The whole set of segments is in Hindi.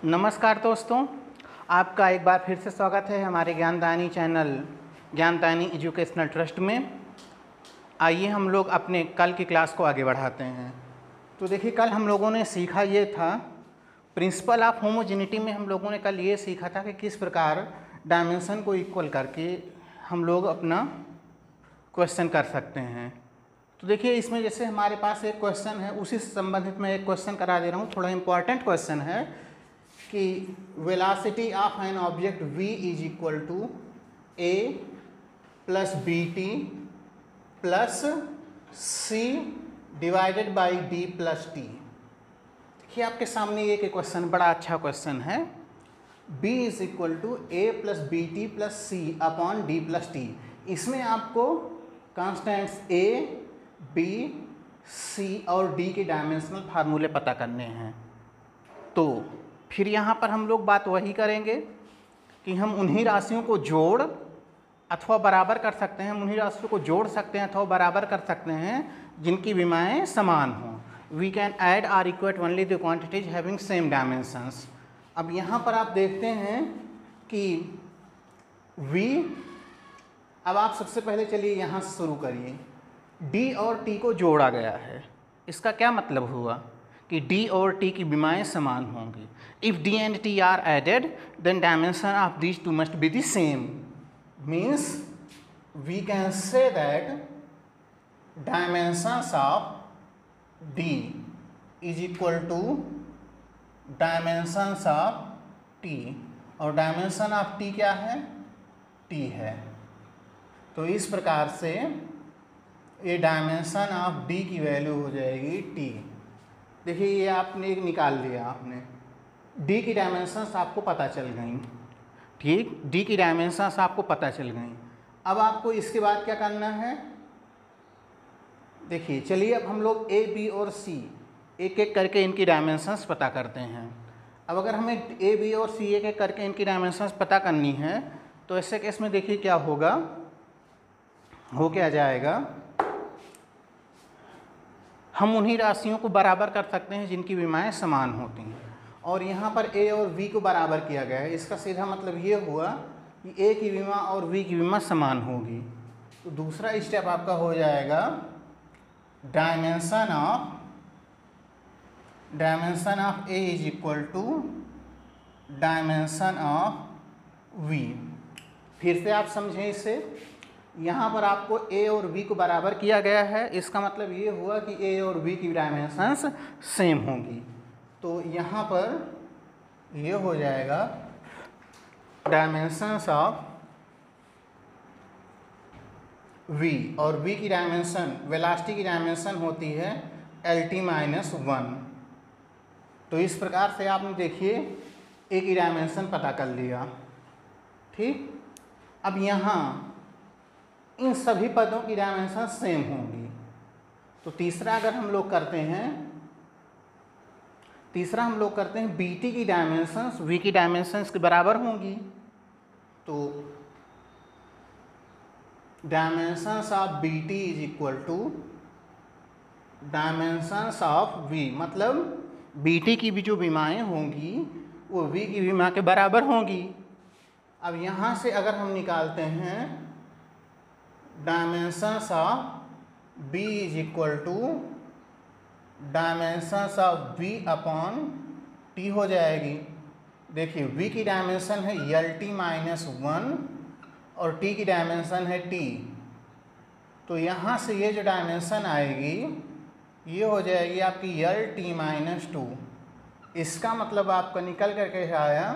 नमस्कार दोस्तों, आपका एक बार फिर से स्वागत है हमारे ज्ञानदायनी चैनल ज्ञानदायनी एजुकेशनल ट्रस्ट में। आइए हम लोग अपने कल की क्लास को आगे बढ़ाते हैं। तो देखिए, कल हम लोगों ने सीखा ये था, प्रिंसिपल ऑफ होमोजेनिटी में हम लोगों ने कल ये सीखा था कि किस प्रकार डायमेंशन को इक्वल करके हम लोग अपना क्वेश्चन कर सकते हैं। तो देखिए, इसमें जैसे हमारे पास एक क्वेश्चन है, उसी से संबंधित मैं एक क्वेश्चन करा दे रहा हूँ। थोड़ा इम्पॉर्टेंट क्वेश्चन है कि velocity of an object v is equal to a plus B T plus c divided by d plus T. देखिए, आपके सामने एक क्वेश्चन, बड़ा अच्छा क्वेश्चन है। b is equal to a plus B T plus c upon d plus T. इसमें आपको कॉन्स्टेंट्स a, b, c और d के डायमेंशनल फार्मूले पता करने हैं। तो फिर यहाँ पर हम लोग बात वही करेंगे कि हम उन्हीं राशियों को जोड़ अथवा बराबर कर सकते हैं, उन्हीं राशियों को जोड़ सकते हैं अथवा बराबर कर सकते हैं जिनकी विमाएँ समान हों। We can add or equate only the quantities having same dimensions. अब यहाँ पर आप देखते हैं कि v, अब आप सबसे पहले चलिए यहाँ से शुरू करिए। d और t को जोड़ा गया है, इसका क्या मतलब हुआ कि d और t की विमाएँ समान होंगी। If d and t are added then dimension of these two must be the same. Means we can say that dimensions of d is equal to dimensions of t, और डायमेंशन ऑफ t क्या है? t है। तो इस प्रकार से ये डायमेंशन ऑफ d की वैल्यू हो जाएगी t। देखिए, ये आपने एक निकाल लिया, आपने d की डायमेंशंस आपको पता चल गई। ठीक, d की डायमेंशंस आपको पता चल गई। अब आपको इसके बाद क्या करना है? देखिए, चलिए अब हम लोग a, b और c एक एक करके इनकी डायमेंशंस पता करते हैं। अब अगर हमें a, b और c एक एक करके इनकी डायमेंशंस पता करनी है तो ऐसे केस में देखिए क्या होगा, हो क्या जाएगा, हम उन्हीं राशियों को बराबर कर सकते हैं जिनकी विमाएँ समान होती हैं। और यहाँ पर a और v को बराबर किया गया है, इसका सीधा मतलब ये हुआ कि a की विमा और v की विमा समान होगी। तो दूसरा स्टेप आपका हो जाएगा dimension of a is equal to dimension of v। फिर से आप समझें इसे, यहाँ पर आपको a और v को बराबर किया गया है, इसका मतलब ये हुआ कि a और v की डायमेंशंस सेम होंगी। तो यहाँ पर ये हो जाएगा डायमेंशंस ऑफ v, और v की डायमेंशन, वेलोसिटी की डायमेंशन होती है lt माइनस 1। तो इस प्रकार से आपने देखिए a की डायमेंशन पता कर लिया। ठीक, अब यहाँ इन सभी पदों की डायमेंशन सेम होंगी। तो तीसरा अगर हम लोग करते हैं, बी टी की डायमेंशंस वी की डायमेंशंस के बराबर होंगी। तो dimensions of B T is equal to dimensions of V, मतलब बी टी की भी जो विमाएँ होंगी वो वी की विमा के बराबर होंगी। अब यहाँ से अगर हम निकालते हैं dimensions of b is equal to dimensions of v upon t हो जाएगी। देखिए, v की डायमेंशन है lt माइनस 1 और t की डायमेंशन है t। तो यहाँ से ये जो डायमेंशन आएगी ये हो जाएगी आपकी lt माइनस 2। इसका मतलब आपका निकल करके आया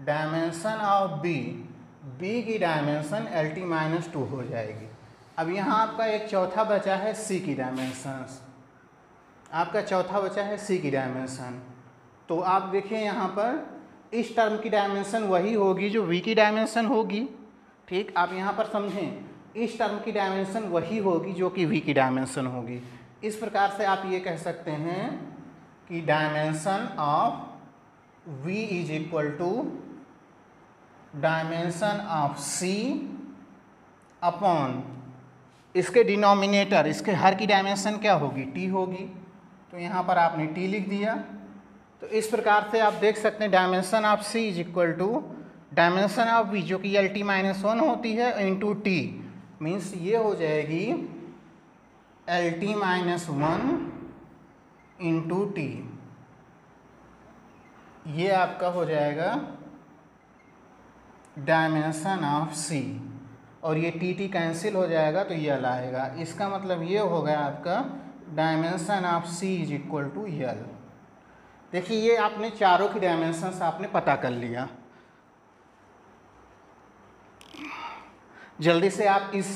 डायमेंशन ऑफ b की डायमेंशन lt माइनस 2 हो जाएगी। अब यहाँ आपका एक चौथा बचा है c की डायमेंशंस, आपका चौथा बचा है c की डायमेंशन। तो आप देखिए यहाँ पर इस टर्म की डायमेंशन वही होगी जो v की डायमेंशन होगी। ठीक, आप यहाँ पर समझें, इस टर्म की डायमेंशन वही होगी जो कि v की डायमेंशन होगी। इस प्रकार से आप ये कह सकते हैं कि dimension of v is equal to dimension of c upon इसके डिनोमिनेटर, इसके हर की डायमेंशन क्या होगी? t होगी। तो यहाँ पर आपने t लिख दिया। तो तो इस प्रकार से आप देख सकते हैं dimension of C is equal to dimension of B, जो कि LT-1 होती है, इंटू टी, मीन्स ये हो जाएगी LT-1 इंटू टी। ये आपका हो जाएगा डायमेंशन ऑफ सी, और ये टी कैंसिल हो जाएगा तो ये एल आएगा। इसका मतलब ये हो गया आपका dimension of C is equal to L. देखिए ये आपने चारों की डायमेंशंस आपने पता कर लिया। जल्दी से आप इस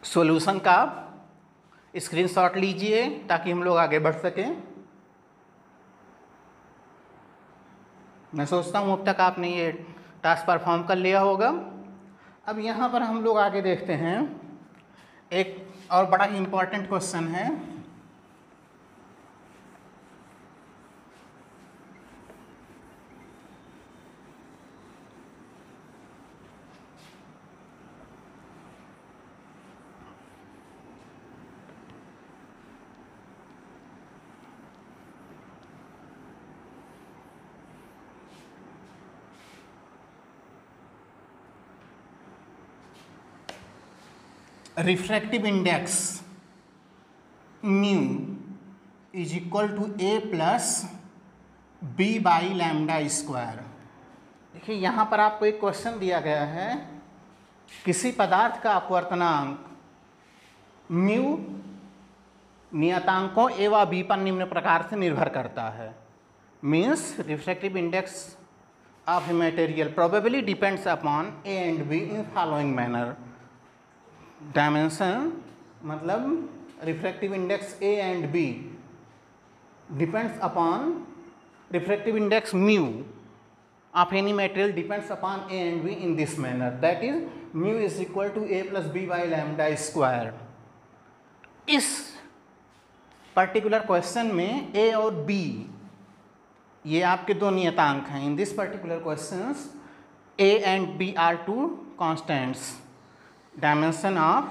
सॉल्यूशन का स्क्रीनशॉट लीजिए ताकि हम लोग आगे बढ़ सकें। मैं सोचता हूँ अब तक आपने ये टास्क परफॉर्म कर लिया होगा। अब यहाँ पर हम लोग आगे देखते हैं, एक और बड़ा ही इम्पोर्टेंट क्वेश्चन है। Refractive index mu is equal to A plus B by lambda square. देखिए यहाँ पर आपको एक क्वेश्चन दिया गया है, किसी पदार्थ का अपवर्तनांक म्यू नियतांकों ए व बी पर निम्न प्रकार से निर्भर करता है। Means refractive index of a material probably depends upon A and B in following manner. Dimension मतलब refractive index A and B depends upon refractive index mu of any material depends upon A and B in this manner, that is mu is equal to A plus B by lambda square. इस पर्टिकुलर क्वेश्चन में ए और बी ये आपके दो नियतांक हैं। In this particular questions A and B are two constants, dimension of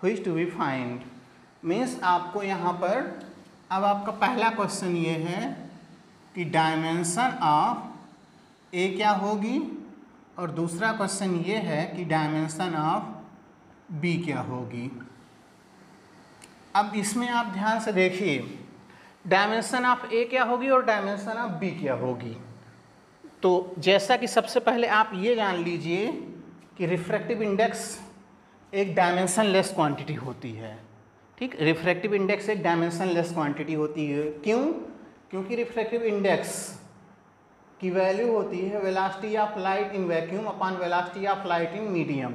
which to be find. मीन्स आपको यहाँ पर अब आपका पहला क्वेश्चन ये है कि डायमेंशन ऑफ ए क्या होगी, और दूसरा क्वेश्चन ये है कि डायमेंशन ऑफ बी क्या होगी। अब इसमें आप ध्यान से देखिए, डायमेंशन ऑफ ए क्या होगी और डायमेंशन ऑफ बी क्या होगी। तो जैसा कि सबसे पहले आप ये जान लीजिए कि रिफ्रैक्टिव इंडेक्स एक डायमेंशन लेस क्वांटिटी होती है। ठीक, रिफ्रैक्टिव इंडेक्स एक डायमेंशन लेस क्वांटिटी होती है। क्यों? क्योंकि रिफ्रैक्टिव इंडेक्स की वैल्यू होती है velocity of light in vacuum upon velocity of light in medium.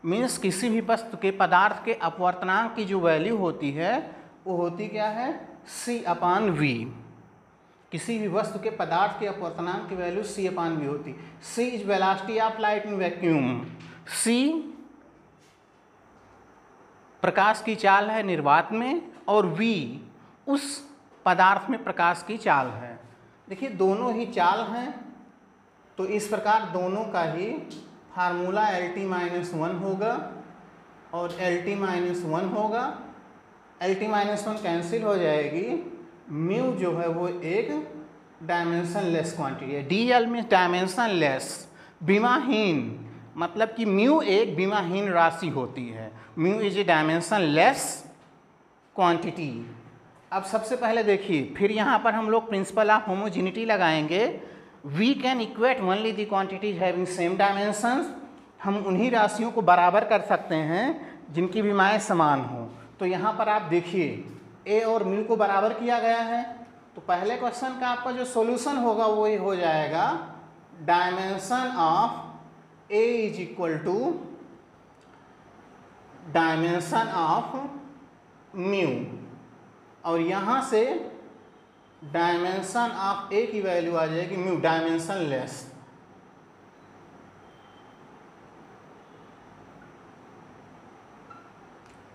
Means किसी भी वस्तु के पदार्थ के अपवर्तनांक की जो वैल्यू होती है वो होती क्या है, c अपॉन v। किसी भी वस्तु के पदार्थ के अपवर्तनांक की वैल्यू c अपॉन v होती। c is velocity of light in vacuum. c प्रकाश की चाल है निर्वात में, और v उस पदार्थ में प्रकाश की चाल है। देखिए दोनों ही चाल हैं, तो इस प्रकार दोनों का ही फार्मूला LT-1 होगा और LT-1 होगा। LT-1 कैंसिल हो जाएगी, म्यू जो है वो एक डायमेंशन लेस क्वांटिटी है। DL मीन्स डायमेंशन लेस, बीमाहीन, मतलब कि म्यू एक बीमाहीन राशि होती है। Mu is a dimensionless quantity. अब सबसे पहले देखिए, फिर यहाँ पर हम लोग प्रिंसिपल ऑफ होमोजेनिटी लगाएंगे। We can equate only the quantities having same dimensions. हम उन्हीं राशियों को बराबर कर सकते हैं जिनकी विमाएँ समान हो। तो यहाँ पर आप देखिए ए और म्यू को बराबर किया गया है, तो पहले क्वेश्चन का आपका जो सॉल्यूशन होगा वो ये हो जाएगा dimension of A is equal to dimension of mu, और यहाँ से डायमेंशन ऑफ ए की वैल्यू आ जाएगी mu, dimension less.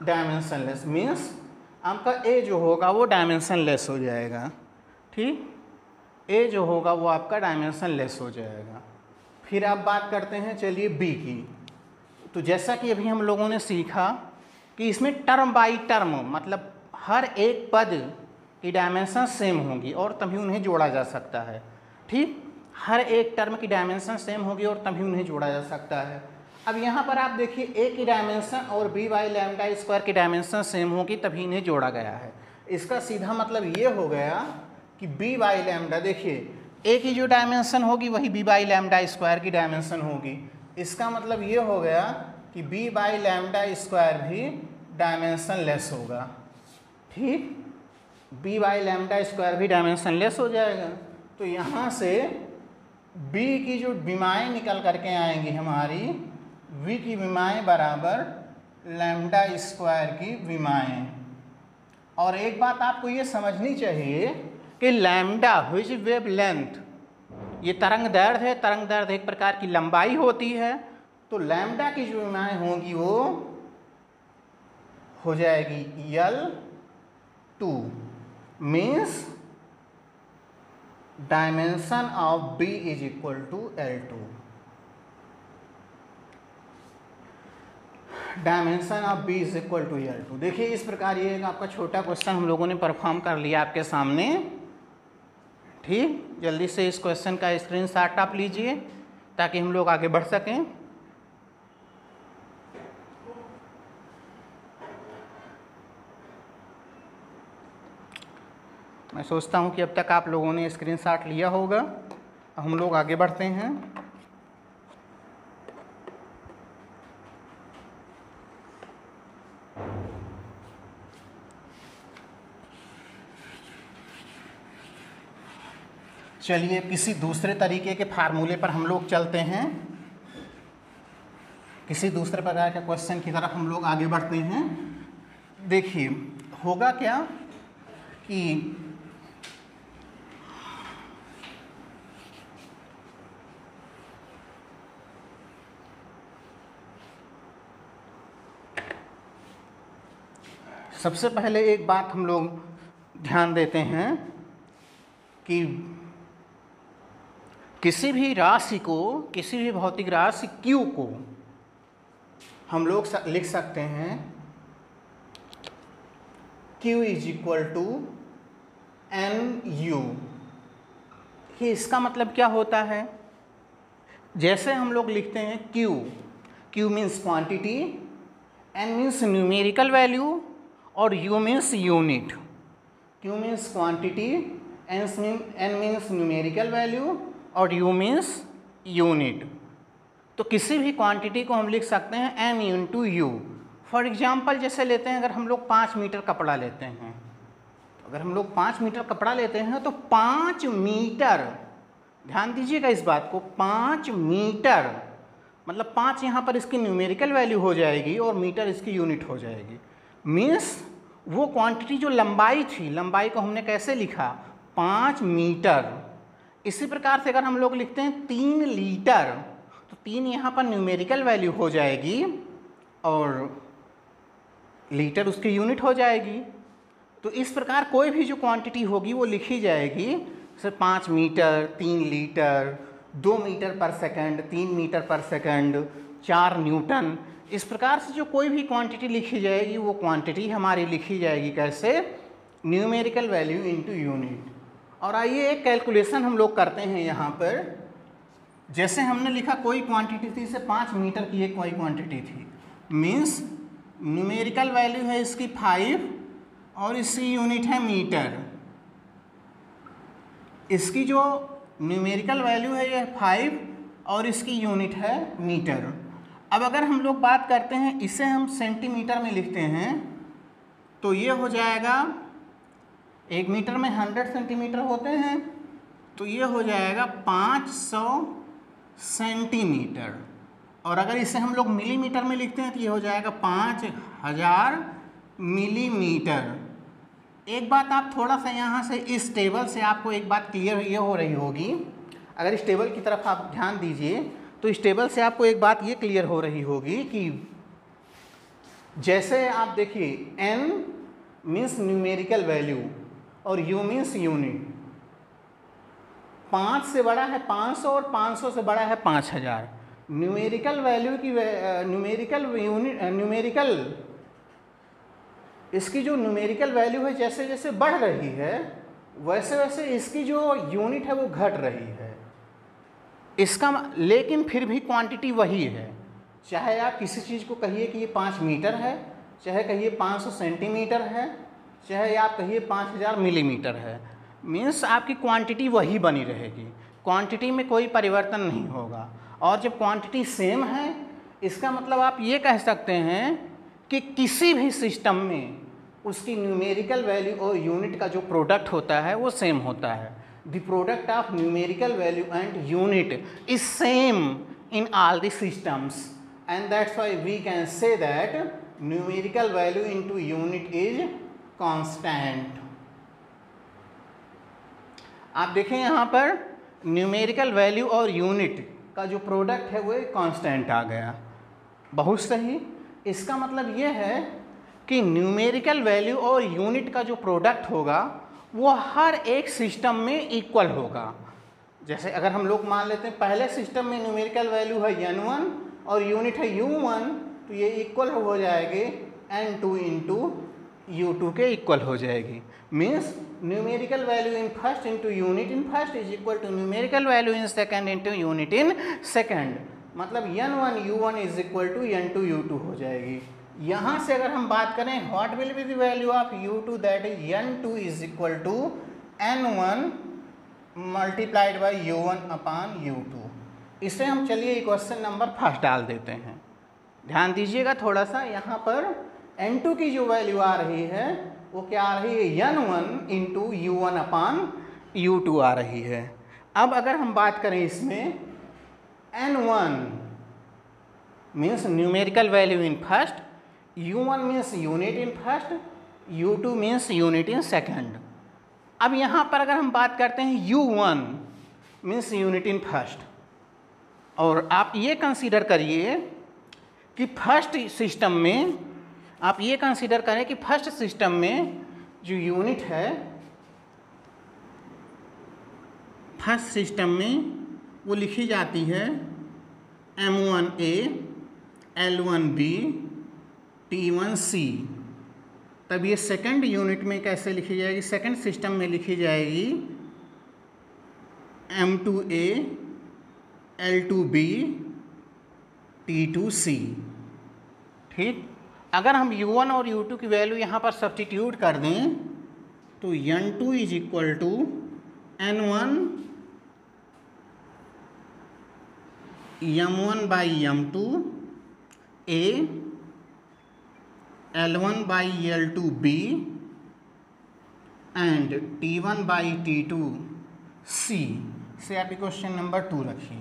Dimension less means आपका ए जो होगा वो डायमेंशन लेस हो जाएगा। ठीक, ए जो होगा वो आपका डायमेंशन लेस हो जाएगा। फिर आप बात करते हैं चलिए बी की। तो जैसा कि अभी हम लोगों ने सीखा कि इसमें टर्म बाई टर्म, मतलब हर एक पद की डायमेंशन सेम होंगी और तभी उन्हें जोड़ा जा सकता है। ठीक, हर एक टर्म की डायमेंशन सेम होगी और तभी उन्हें जोड़ा जा सकता है। अब यहाँ पर आप देखिए ए की डायमेंशन और बी बाई लैम्डा स्क्वायर की डायमेंशन सेम होगी तभी इन्हें जोड़ा गया है। इसका सीधा मतलब ये हो गया कि बी बाई लैम्डा, देखिए ए की जो डायमेंशन होगी वही बी बाई लैम्डा स्क्वायर की डायमेंशन होगी। इसका मतलब ये हो गया कि बी बाई लैम्डा स्क्वायर भी डायमेंशन लेस होगा। ठीक, बी बाई लैम्डा स्क्वायर भी डायमेंशन लेस हो जाएगा। तो यहाँ से b की जो विमाएँ निकल करके आएंगी हमारी, v की विमाएँ बराबर लैम्डा स्क्वायर की विमाएँ। और एक बात आपको ये समझनी चाहिए कि लैम्डा हुई वेव लेंथ, ये तरंग दैर्घ्य है, तरंग दैर्घ्य एक प्रकार की लंबाई होती है। तो लैम्डा की जो विमाएँ होंगी वो हो जाएगी L2, means dimension of B is equal to L2। Dimension of B is equal to L2। देखिए इस प्रकार ये एक आपका छोटा क्वेश्चन हम लोगों ने परफॉर्म कर लिया आपके सामने। ठीक, जल्दी से इस क्वेश्चन का स्क्रीनशॉट आप लीजिए ताकि हम लोग आगे बढ़ सकें। मैं सोचता हूँ कि अब तक आप लोगों ने स्क्रीनशॉट लिया होगा। हम लोग आगे बढ़ते हैं। चलिए किसी दूसरे तरीके के फार्मूले पर हम लोग चलते हैं। किसी दूसरे प्रकार के क्वेश्चन की तरफ हम लोग आगे बढ़ते हैं। देखिए होगा क्या कि सबसे पहले एक बात हम लोग ध्यान देते हैं कि किसी भी राशि को, किसी भी भौतिक राशि Q को हम लोग लिख सकते हैं Q is equal to NU। कि इसका मतलब क्या होता है, जैसे हम लोग लिखते हैं Q means quantity, N means numerical value और U means unit. Q means quantity, N means numerical value और U मीन्स यूनिट। तो किसी भी क्वांटिटी को हम लिख सकते हैं N into U। For example जैसे लेते हैं, अगर हम लोग 5 मीटर कपड़ा लेते हैं, तो अगर हम लोग 5 मीटर कपड़ा लेते हैं तो 5 मीटर, ध्यान दीजिएगा इस बात को, 5 मीटर मतलब 5 यहाँ पर इसकी न्यूमेरिकल वैल्यू हो जाएगी और मीटर इसकी यूनिट हो जाएगी। मीन्स वो क्वांटिटी जो लंबाई थी, लंबाई को हमने कैसे लिखा, 5 मीटर। इसी प्रकार से अगर हम लोग लिखते हैं 3 लीटर, तो 3 यहाँ पर न्यूमेरिकल वैल्यू हो जाएगी और लीटर उसकी यूनिट हो जाएगी। तो इस प्रकार कोई भी जो क्वांटिटी होगी वो लिखी जाएगी, जैसे 5 मीटर, 3 लीटर, 2 मीटर पर सेकंड, 3 मीटर पर सेकंड, 4 न्यूटन। इस प्रकार से जो कोई भी क्वांटिटी लिखी जाएगी वो क्वांटिटी हमारी लिखी जाएगी कैसे, न्यूमेरिकल वैल्यू इनटू यूनिट। और आइए एक कैलकुलेशन हम लोग करते हैं यहाँ पर। जैसे हमने लिखा कोई क्वांटिटी थी, इसे 5 मीटर की एक कोई क्वांटिटी थी, मीन्स न्यूमेरिकल वैल्यू है इसकी 5 और इसकी यूनिट है मीटर। इसकी जो न्यूमेरिकल वैल्यू है ये 5 और इसकी यूनिट है मीटर। अब अगर हम लोग बात करते हैं, इसे हम सेंटीमीटर में लिखते हैं, तो ये हो जाएगा, 1 मीटर में 100 सेंटीमीटर होते हैं, तो ये हो जाएगा 500 सेंटीमीटर। और अगर इसे हम लोग मिलीमीटर में लिखते हैं तो ये हो जाएगा 5000 मिलीमीटर। एक बात आप थोड़ा सा यहाँ से इस टेबल से आपको एक बात क्लियर ये हो रही होगी, अगर इस टेबल की तरफ आप ध्यान दीजिए तो इस टेबल से आपको एक बात ये क्लियर हो रही होगी कि जैसे आप देखिए N मीन्स न्यूमेरिकल वैल्यू और U मीन्स यूनिट। 5 से बड़ा है 500 और 500 से बड़ा है 5000। न्यूमेरिकल वैल्यू की न्यूमेरिकल इसकी जो न्यूमेरिकल वैल्यू है जैसे जैसे बढ़ रही है वैसे वैसे इसकी जो यूनिट है वो घट रही है। इसका लेकिन फिर भी क्वांटिटी वही है, चाहे आप किसी चीज़ को कहिए कि ये 5 मीटर है, चाहे कहिए 500 सेंटीमीटर है, चाहे आप कहिए 5000 मिलीमीटर है, मीन्स आपकी क्वांटिटी वही बनी रहेगी, क्वांटिटी में कोई परिवर्तन नहीं होगा। और जब क्वांटिटी सेम है इसका मतलब आप ये कह सकते हैं कि किसी भी सिस्टम में उसकी न्यूमेरिकल वैल्यू और यूनिट का जो प्रोडक्ट होता है वो सेम होता है। The product of numerical value and unit is same in all the systems and that's why we can say that numerical value into unit is constant. आप देखें यहाँ पर न्यूमेरिकल वैल्यू और यूनिट का जो प्रोडक्ट है वो एक कांस्टेंट आ गया। बहुत सही। इसका मतलब ये है कि न्यूमेरिकल वैल्यू और यूनिट का जो प्रोडक्ट होगा वो हर एक सिस्टम में इक्वल होगा। जैसे अगर हम लोग मान लेते हैं पहले सिस्टम में न्यूमेरिकल वैल्यू है n1 और यूनिट है u1, तो ये इक्वल हो जाएगी n2 इंटू u2 के इक्वल हो जाएगी। Means numerical value in first into unit in first is equal to numerical value in second into unit in second. मतलब n1 u1 is equal to n2 u2 हो जाएगी। यहाँ से अगर हम बात करें what will be the value of u2, that is n2 is equal to n1 multiplied by u1 upon u2। इसे हम चलिए क्वेश्चन नंबर फर्स्ट डाल देते हैं। ध्यान दीजिएगा थोड़ा सा, यहाँ पर n2 की जो वैल्यू आ रही है वो क्या आ रही है, n1 into u1 upon u2 आ रही है। अब अगर हम बात करें इसमें n1 means numerical value in first, u1 means unit in first, u2 means unit in second. अब यहाँ पर अगर हम बात करते हैं u1 means unit in first, और आप ये कंसीडर करिए कि फर्स्ट सिस्टम में, आप ये कंसीडर करें कि फर्स्ट सिस्टम में जो यूनिट है फर्स्ट सिस्टम में वो लिखी जाती है m1a L1b T1c। तब ये सेकंड यूनिट में कैसे लिखी जाएगी, सेकंड सिस्टम में लिखी जाएगी m2a L2b T2c। ठीक। अगर हम u1 और u2 की वैल्यू यहाँ पर सब्स्टिट्यूट कर दें तो n2 is equal to n1 m1 by m2 a L1 by L2b and T1 by T2 c से आप क्वेश्चन नंबर 2 रखिए।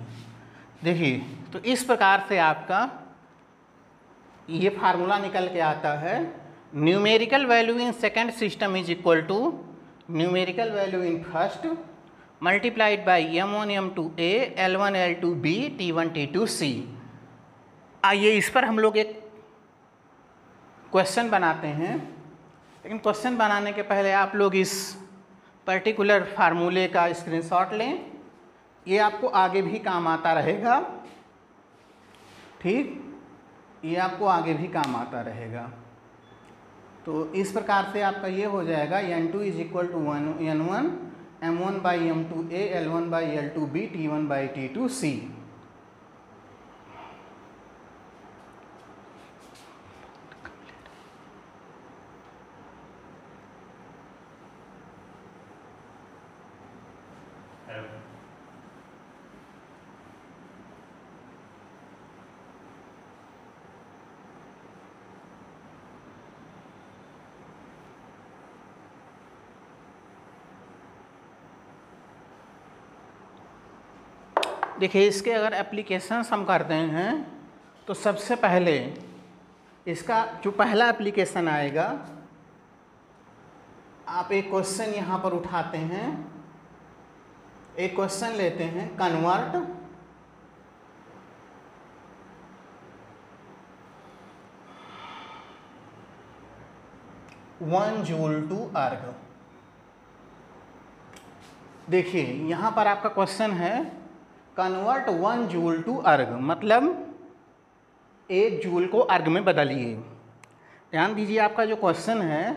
देखिए तो इस प्रकार से आपका ये फार्मूला निकल के आता है, numerical value in second system is equal to numerical value in first multiplied by m1 m2a L1 L2b T1 T2c। आइए इस पर हम लोग एक क्वेश्चन बनाते हैं, लेकिन क्वेश्चन बनाने के पहले आप लोग इस पर्टिकुलर फार्मूले का स्क्रीनशॉट लें, ये आपको आगे भी काम आता रहेगा। ठीक, ये आपको आगे भी काम आता रहेगा। तो इस प्रकार से आपका ये हो जाएगा n2 is equal to n1 m1 by m2a L1 by L2b T1 by T2c। देखिए इसके अगर एप्लीकेशंस हम करते हैं तो सबसे पहले इसका जो पहला एप्लीकेशन आएगा, आप एक क्वेश्चन यहाँ पर उठाते हैं, एक क्वेश्चन लेते हैं, कन्वर्ट वन जूल टू अर्ग। देखिए यहाँ पर आपका क्वेश्चन है कन्वर्ट 1 जूल टू अर्ग, मतलब 1 जूल को अर्ग में बदलिए। ध्यान दीजिए, आपका जो क्वेश्चन है,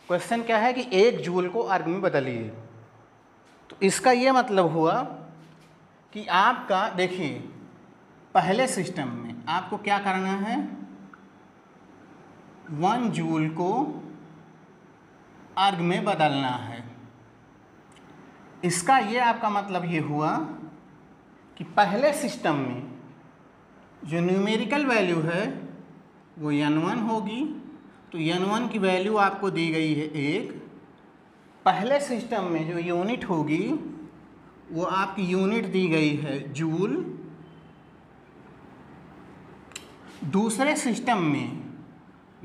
क्वेश्चन क्या है कि 1 जूल को अर्ग में बदलिए। तो इसका ये मतलब हुआ कि आपका देखिए पहले सिस्टम में आपको क्या करना है, 1 जूल को अर्ग में बदलना है। इसका ये आपका मतलब ये हुआ कि पहले सिस्टम में जो न्यूमेरिकल वैल्यू है वो n1 होगी। तो n1 की वैल्यू आपको दी गई है 1। पहले सिस्टम में जो यूनिट होगी वो आपकी यूनिट दी गई है जूल। दूसरे सिस्टम में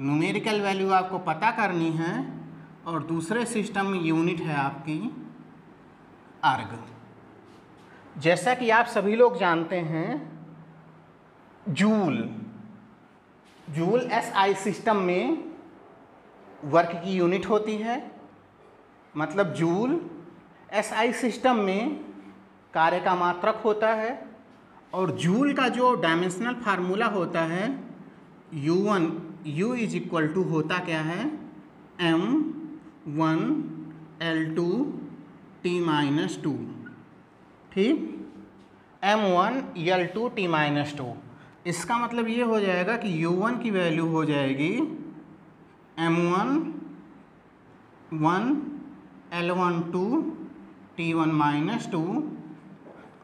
न्यूमेरिकल वैल्यू आपको पता करनी है और दूसरे सिस्टम में यूनिट है आपकी अर्ग। जैसा कि आप सभी लोग जानते हैं, जूल SI सिस्टम में वर्क की यूनिट होती है। मतलब जूल SI सिस्टम में कार्य का मात्रक होता है। और जूल का जो डायमेंशनल फार्मूला होता है U1, U is equal to होता क्या है, M1 L2 T-2, ठीक, M1 L2 T-2। इसका मतलब ये हो जाएगा कि U1 की वैल्यू हो जाएगी M1 1 L1 2 T1-2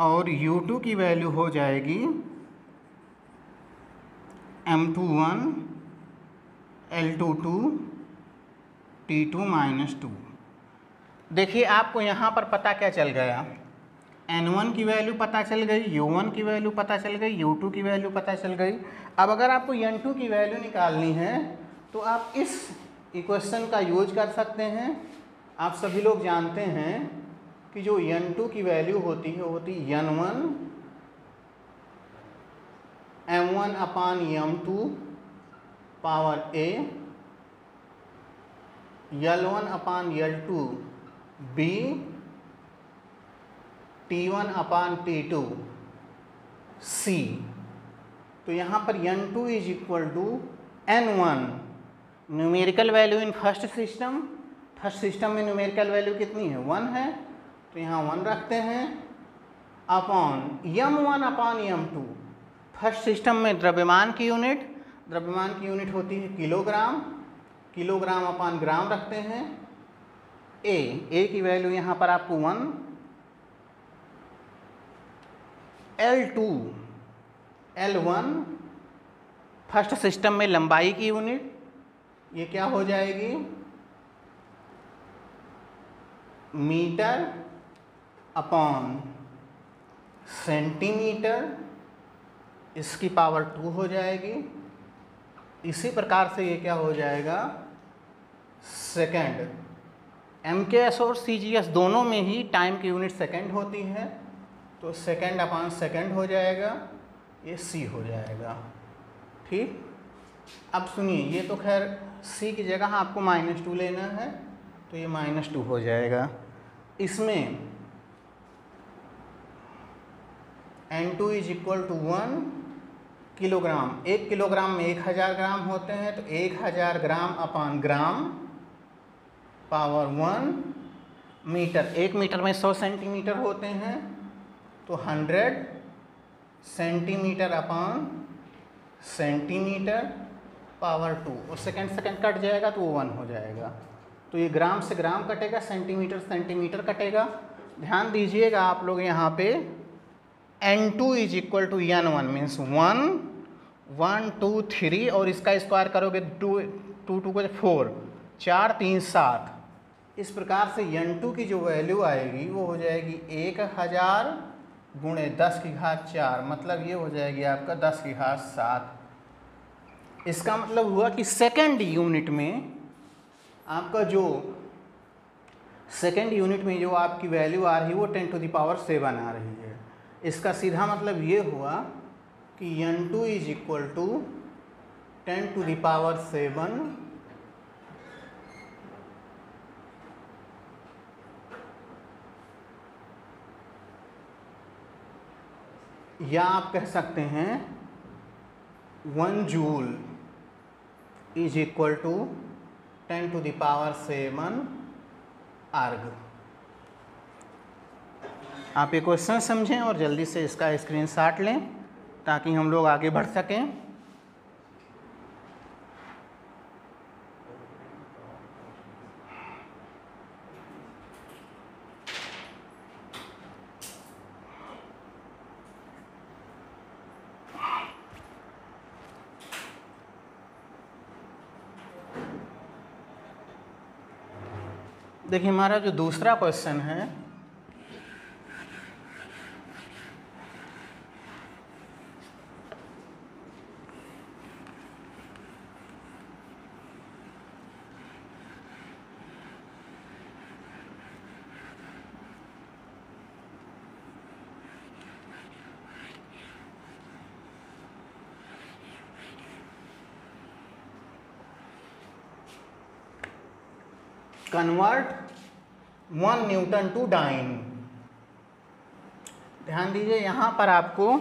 और U2 की वैल्यू हो जाएगी M2 1 L2 2 T2-2। देखिए आपको यहाँ पर पता क्या चल गया, N1 की वैल्यू पता चल गई, U1 की वैल्यू पता चल गई, U2 की वैल्यू पता चल गई। अब अगर आपको N2 की वैल्यू निकालनी है तो आप इस इक्वेशन का यूज कर सकते हैं। आप सभी लोग जानते हैं कि जो N2 की वैल्यू होती है वो होती है N1 M1 upon M2 power A, L1 upon L2 B, T1 upon T2 C। तो यहाँ पर N2 is equal to N1 numerical value in first system. First system में न्यूमेरिकल वैल्यू कितनी है, 1 है, तो यहाँ 1 रखते हैं, upon M1 upon M2। First system में द्रव्यमान की यूनिट होती है किलोग्राम, किलोग्राम अपान ग्राम रखते हैं। ए की वैल्यू यहाँ पर आपको 1, L1 फर्स्ट सिस्टम में लंबाई की यूनिट, ये क्या हो जाएगी, मीटर अपॉन सेंटीमीटर, इसकी पावर 2 हो जाएगी। इसी प्रकार से ये क्या हो जाएगा, सेकंड। MKS और CGS दोनों में ही टाइम की यूनिट सेकंड होती है, तो सेकंड अपान सेकंड हो जाएगा, ये C हो जाएगा, ठीक। अब सुनिए, ये तो खैर C की जगह आपको -2 लेना है, तो ये -2 हो जाएगा। इसमें N2 is equal to 1 kilogram. 1 kilogram में 1000 ग्राम होते हैं, तो 1000 gram upon gram power 1 metre. 1 metre में 100 सेंटीमीटर होते हैं, तो 100 सेंटीमीटर अपान सेंटीमीटर पावर 2। और सेकंड कट जाएगा तो वो 1 हो जाएगा। तो ये ग्राम से ग्राम कटेगा, सेंटीमीटर सेंटीमीटर कटेगा। ध्यान दीजिएगा आप लोग यहाँ पे, N2 is equal to N1 means 1 1 2 3 और इसका स्क्वायर करोगे 2 2 को 4 4 3 7। इस प्रकार से N2 की जो वैल्यू आएगी वो हो जाएगी 1000 गुणे 10 की घात 4, मतलब ये हो जाएगी आपका 10 की घात 7। इसका मतलब हुआ कि सेकंड यूनिट में आपका जो सेकंड यूनिट में जो आपकी वैल्यू आ रही है वो 10⁻7 आ रही है। इसका सीधा मतलब ये हुआ कि N2 इज इक्वल टू 10⁻7 या आप कह सकते हैं 1 जूल इज इक्वल टू 10⁻7 आर्ग। आप ये क्वेश्चन समझें और जल्दी से इसका स्क्रीनशॉट लें ताकि हम लोग आगे बढ़ सकें। देखिए हमारा जो दूसरा क्वेश्चन है कन्वर्ट 1 न्यूटन टू डाइन। ध्यान दीजिए यहाँ पर आपको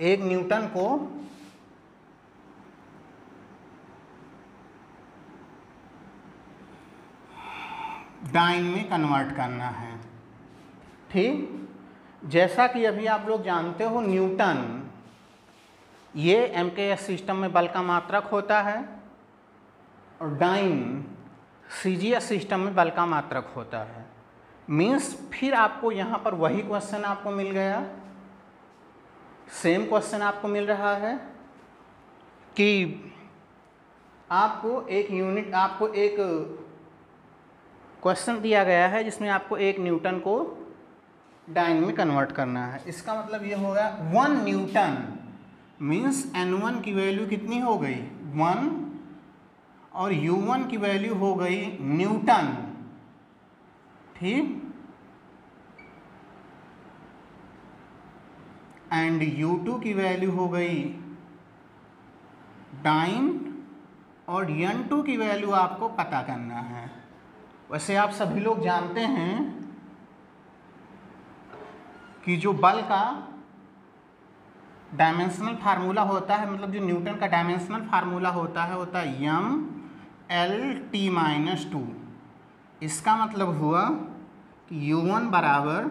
1 न्यूटन को डाइन में कन्वर्ट करना है। ठीक, जैसा कि अभी आप लोग जानते हो न्यूटन ये एमकेएस सिस्टम में बल का मात्रक होता है और डाइन सीजीएस सिस्टम में बल का मात्रक होता है। मीन्स फिर आपको यहाँ पर वही क्वेश्चन आपको मिल गया, सेम क्वेश्चन आपको मिल रहा है कि आपको एक क्वेश्चन दिया गया है जिसमें आपको 1 न्यूटन को डाइन में कन्वर्ट करना है। इसका मतलब ये होगा 1 न्यूटन मीन्स N1 की वैल्यू कितनी हो गई 1 और U1 की वैल्यू हो गई न्यूटन। ठीक, एंड U2 की वैल्यू हो गई डाइन और N2 की वैल्यू आपको पता करना है। वैसे आप सभी लोग जानते हैं कि जो बल का डायमेंशनल फार्मूला होता है, मतलब जो न्यूटन का डायमेंशनल फार्मूला होता है M/L/T-2। इसका मतलब हुआ कि U1 बराबर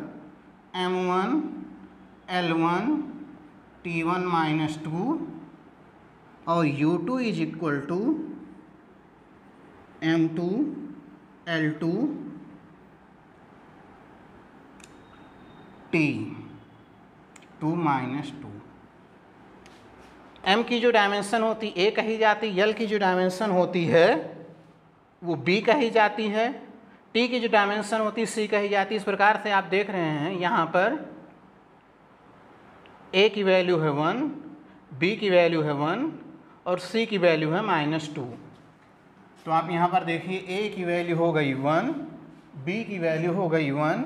M1L1T1-2 और U2 is equal to M2L2T2-2। M की जो डायमेंशन होती A कही जाती, L की जो डायमेंशन होती है वो B कही जाती है, T की जो डायमेंशन होती है C कही जाती है। इस प्रकार से आप देख रहे हैं यहाँ पर A की वैल्यू है 1, B की वैल्यू है 1 और C की वैल्यू है -2। तो आप यहाँ पर देखिए A की वैल्यू हो गई 1, B की वैल्यू हो गई 1,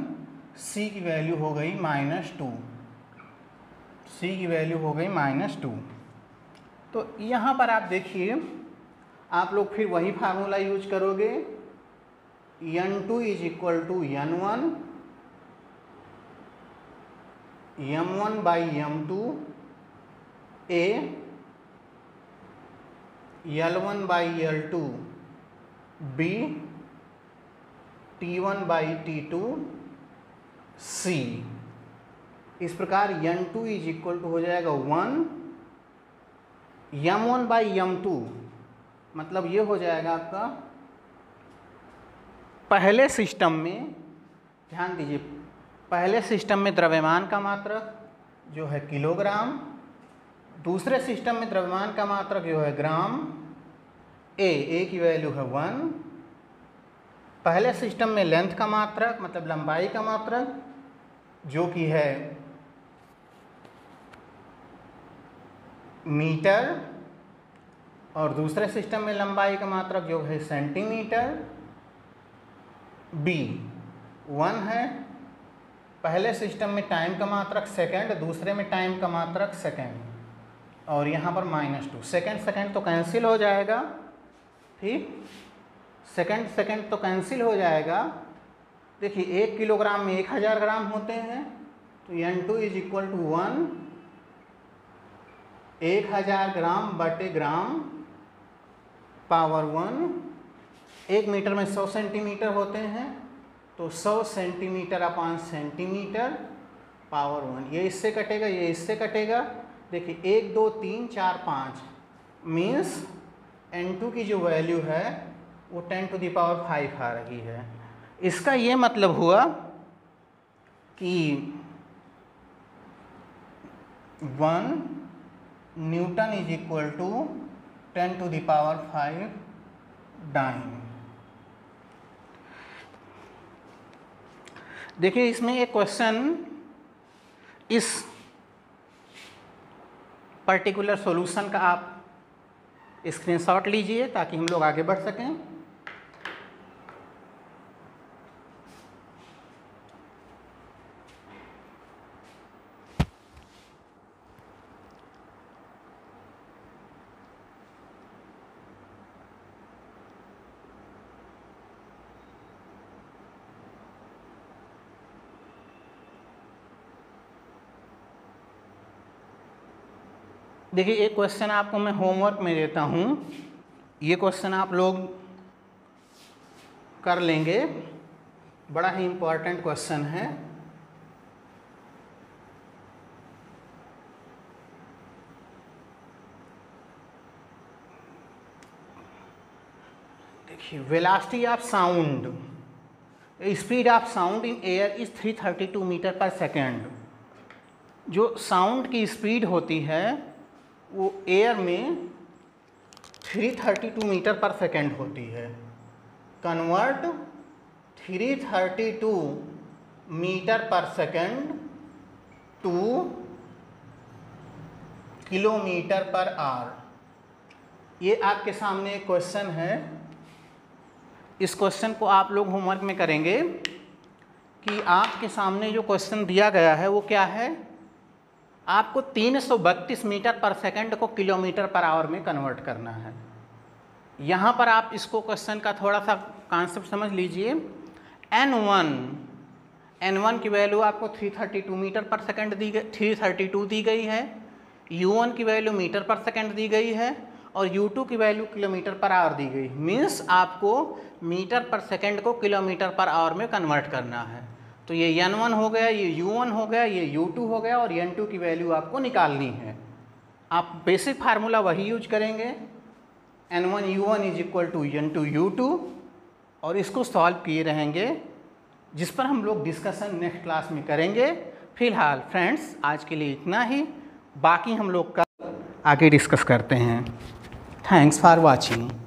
C की वैल्यू हो गई -2, C की वैल्यू हो गई -2। तो यहाँ पर आप देखिए आप लोग फिर वही फार्मूला यूज करोगे, N2 is equal to N1 M1/M2 A L1/L2 B T1/T2 C। इस प्रकार N2 इज इक्वल टू हो जाएगा 1 M1/M2, मतलब ये हो जाएगा आपका पहले सिस्टम में, ध्यान दीजिए पहले सिस्टम में द्रव्यमान का मात्रक जो है किलोग्राम, दूसरे सिस्टम में द्रव्यमान का मात्रक जो है ग्राम। A की वैल्यू है 1। पहले सिस्टम में लेंथ का मात्रक मतलब लंबाई का मात्रक जो कि है मीटर और दूसरे सिस्टम में लंबाई का मात्रक जो है सेंटीमीटर। B 1 है, पहले सिस्टम में टाइम का मात्रक सेकंड, दूसरे में टाइम का मात्रक सेकंड और यहाँ पर -2। सेकंड तो कैंसिल हो जाएगा, ठीक, सेकंड तो कैंसिल हो जाएगा। देखिए 1 किलोग्राम में 1000 ग्राम होते हैं, तो N2 इज इक्वल टू 1 1000 ग्राम बटे ग्राम पावर 1, 1 मीटर में 100 सेंटीमीटर होते हैं, तो 100 सेंटीमीटर अपॉन सेंटीमीटर पावर 1। ये इससे कटेगा, ये इससे कटेगा। देखिए 1 2 3 4 5 मीन्स N2 की जो वैल्यू है वो 10 टू द पावर 5 आ रही है। इसका ये मतलब हुआ कि 1 newton is equal to 10 to the power 5 dyne. देखिए इसमें एक क्वेश्चन, इस पर्टिकुलर सॉल्यूशन का आप स्क्रीनशॉट लीजिए ताकि हम लोग आगे बढ़ सकें। देखिए एक क्वेश्चन आपको मैं होमवर्क में देता हूँ, ये क्वेश्चन आप लोग कर लेंगे, बड़ा ही इम्पोर्टेंट क्वेश्चन है। देखिए velocity of sound, speed of sound in air is 332 metre per second. जो साउंड की स्पीड होती है वो एयर में 332 मीटर पर सेकेंड होती है। Convert 332 metre per second two kilometre per hour. ये आपके सामने एक क्वेश्चन है। इस क्वेश्चन को आप लोग होमवर्क में करेंगे कि आपके सामने जो क्वेश्चन दिया गया है वो क्या है। आपको 332 मीटर पर सेकंड को किलोमीटर पर आवर में कन्वर्ट करना है। यहाँ पर आप इसको क्वेश्चन का थोड़ा सा कॉन्सेप्ट समझ लीजिए। N1 की वैल्यू आपको 332 मीटर पर सेकंड दी गई, 332 दी गई है। U1 की वैल्यू मीटर पर सेकंड दी गई है और U2 की वैल्यू किलोमीटर पर आवर दी गई। मीन्स आपको मीटर पर सेकंड को किलोमीटर पर आवर में कन्वर्ट करना है। तो ये N1 हो गया, ये U1 हो गया, ये U2 हो गया और N2 की वैल्यू आपको निकालनी है। आप बेसिक फार्मूला वही यूज करेंगे, N1 U1 is equal to N2 U2, और इसको सॉल्व किए रहेंगे, जिस पर हम लोग डिस्कशन नेक्स्ट क्लास में करेंगे। फिलहाल फ्रेंड्स आज के लिए इतना ही, बाकी हम लोग कल आगे डिस्कस करते हैं। Thanks for watching.